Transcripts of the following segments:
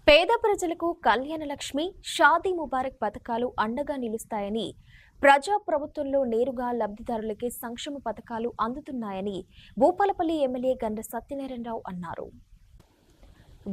పేద ప్రజలకు కళ్యాణ లక్ష్మి, షాదీ ముబారక్ పథకాలు అండగా నిలుస్తాయని, ప్రజా ప్రభుత్వంలో నేరుగా లబ్ధిదారులకే సంక్షేమ పథకాలు అందుతున్నాయని భూపాలపల్లి ఎమ్మెల్యే గండ్ర సత్యనారాయణరావు అన్నారు.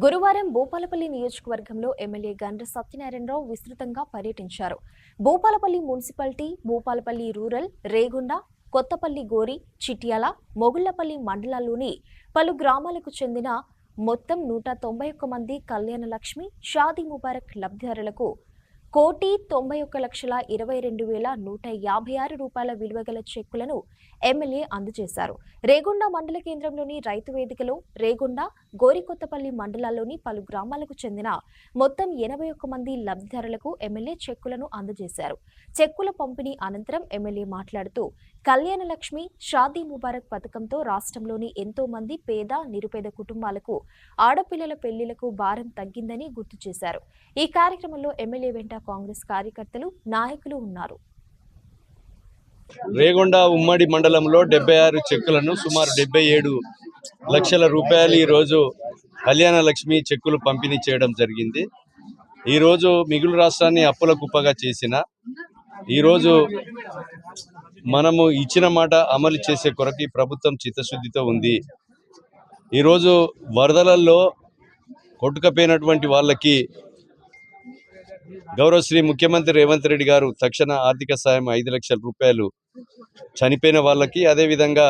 గురువారం భూపాలపల్లి నియోజకవర్గంలో ఎమ్మెల్యే గండ్ర సత్యనారాయణరావు విస్తృతంగా పర్యటించారు. భూపాలపల్లి మున్సిపాలిటీ, భూపాలపల్లి రూరల్, రేగొండ, కొత్తపల్లి గోరి, చిట్యాల, మొగుళ్లపల్లి మండలాల్లోని పలు గ్రామాలకు చెందిన మొత్తం 191 మంది కళ్యాణ లక్ష్మి, షాదీ ముబారక్ లబ్ధిదారులకు 1,91,22,156 రూపాయల విలువ గల చెక్కులను ఎమ్మెల్యే అందజేశారు. రేగొండ మండల కేంద్రంలోని రైతు వేదికలో రేగొండ, గోరికొత్తపల్లి మండలాల్లోని పలు గ్రామాలకు చెందిన మొత్తం 81 మంది లబ్ధిదారులకు ఎమ్మెల్యే చెక్కులను అందజేశారు. చెక్కుల పంపిణీ అనంతరం ఎమ్మెల్యే మాట్లాడుతూ, కళ్యాణ లక్ష్మి, షాదీ ముబారక్ పథకంతో రాష్ట్రంలోని ఎంతో మంది పేద, నిరుపేద కుటుంబాలకు ఆడపిల్లల పెళ్లిలకు భారం తగ్గిందని గుర్తు చేశారు. ఈ కార్యక్రమంలో ఎమ్మెల్యే వెంట కాంగ్రెస్ కార్యకర్తలు, నాయకులు ఉన్నారు. రేగొండ ఉమ్మడి మండలంలో 76 చెక్కులను సుమారు 77 లక్షల రూపాయలు ఈరోజు కళ్యాణ లక్ష్మి చెక్కులు పంపిణీ చేయడం జరిగింది. ఈరోజు మిగులు రాష్ట్రాన్ని అప్పుల కుప్పగా చేసిన ఈరోజు మనము ఇచ్చిన మాట అమలు చేసే కొరకు ఈ ప్రభుత్వం చిత్తశుద్ధితో ఉంది. ఈరోజు వరదలలో కొట్టుకపోయినటువంటి వాళ్ళకి గౌరవ శ్రీ ముఖ్యమంత్రి రేవంత్ రెడ్డి గారు తక్షణ ఆర్థిక సాయం 5 లక్షల రూపాయలు చనిపోయిన వాళ్ళకి, అదేవిధంగా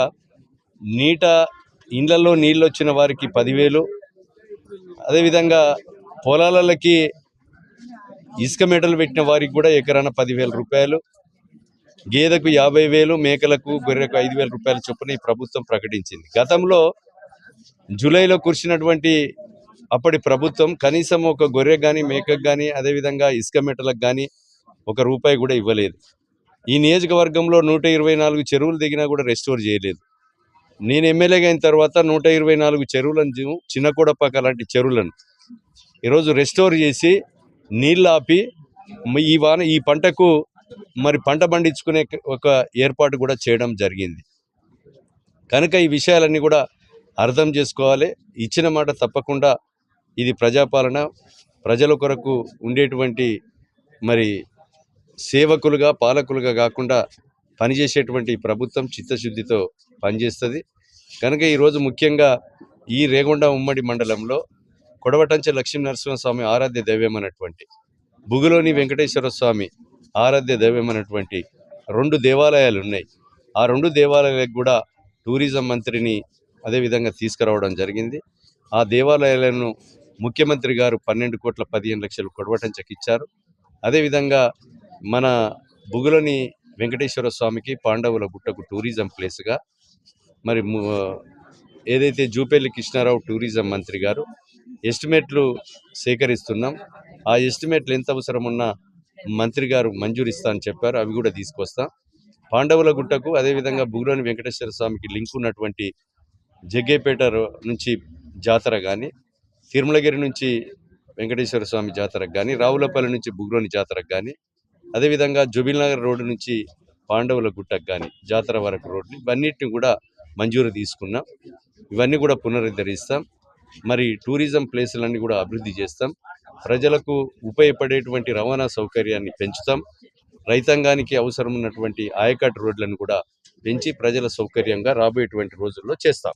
ఇండ్లలో నీళ్ళు వచ్చిన వారికి 10,000, అదేవిధంగా పొలాలకి ఇసుక మెటలు పెట్టిన వారికి కూడా ఎకరాన 10,000 రూపాయలు, గేదెకు 50,000, మేకలకు, గొర్రెకు 5,000 రూపాయల చొప్పున ఈ ప్రభుత్వం ప్రకటించింది. గతంలో జూలైలో కురిసినటువంటి అప్పటి ప్రభుత్వం కనీసం ఒక గొర్రె కానీ, మేకకు కానీ, అదేవిధంగా ఇసుక మెటలకు కానీ 1 రూపాయి కూడా ఇవ్వలేదు. ఈ నియోజకవర్గంలో 124 చెరువులు దిగినా కూడా రెస్టోర్ చేయలేదు. నేను ఎమ్మెల్యేగా అయిన తర్వాత 124 చెరువులను, చిన్నకోడపాక లాంటి చెరువులను ఈరోజు రెస్టోర్ చేసి నీళ్ళు ఆపి ఈ పంటకు పంట పండించుకునే ఒక ఏర్పాటు కూడా చేయడం జరిగింది. కనుక ఈ విషయాలన్నీ కూడా అర్థం చేసుకోవాలి. ఇచ్చిన మాట తప్పకుండా ఇది ప్రజాపాలన, ప్రజల కొరకు ఉండేటువంటి సేవకులుగా, పాలకులుగా కాకుండా పనిచేసేటువంటి ప్రభుత్వం చిత్తశుద్ధితో పనిచేస్తుంది. కనుక ఈరోజు ముఖ్యంగా ఈ రేగొండ ఉమ్మడి మండలంలో కొడవటంచె లక్ష్మీనరసింహస్వామి ఆరాధ్య దైవమైనటువంటి, బుగులోని వెంకటేశ్వర స్వామి ఆరాధ్య దైవమైనటువంటి 2 దేవాలయాలు ఉన్నాయి. ఆ 2 దేవాలయాలకు కూడా టూరిజం మంత్రిని అదేవిధంగా తీసుకురావడం జరిగింది. ఆ దేవాలయాలను ముఖ్యమంత్రి గారు 12,15,00,000 కొడవటంచెకి ఇచ్చారు. అదేవిధంగా మన బుగులోని వెంకటేశ్వర స్వామికి పాండవుల గుట్టకు టూరిజం ప్లేస్గా ఏదైతే జూపల్లి కృష్ణారావు టూరిజం మంత్రి గారు ఎస్టిమేట్లు సేకరిస్తున్నాం. ఆ ఎస్టిమేట్లు ఎంత అవసరం ఉన్నా మంత్రి గారు మంజూరు ఇస్తా అని చెప్పారు. అవి కూడా తీసుకొస్తాం. పాండవుల గుట్టకు అదేవిధంగా బుగులోని వెంకటేశ్వర స్వామికి లింక్ ఉన్నటువంటి జగ్గేపేట నుంచి జాతర కానీ, తిరుమలగిరి నుంచి వెంకటేశ్వర స్వామి జాతరకు కానీ, రావులపల్లి నుంచి బుగులోని జాతరకు కానీ, అదేవిధంగా జుబిల్నగర్ రోడ్డు నుంచి పాండవుల గుట్టకు కానీ జాతర వరకు రోడ్లు ఇవన్నిటిని కూడా మంజూరు తీసుకున్నాం. ఇవన్నీ కూడా పునరుద్ధరిస్తాం. టూరిజం ప్లేసులన్నీ కూడా అభివృద్ధి చేస్తాం. ప్రజలకు ఉపయోగపడేటువంటి రవాణా సౌకర్యాన్ని పెంచుతాం. రైతాంగానికి అవసరం ఉన్నటువంటి ఆయకట్టు రోడ్లను కూడా పెంచి ప్రజల సౌకర్యంగా రాబోయేటువంటి రోజుల్లో చేస్తాం.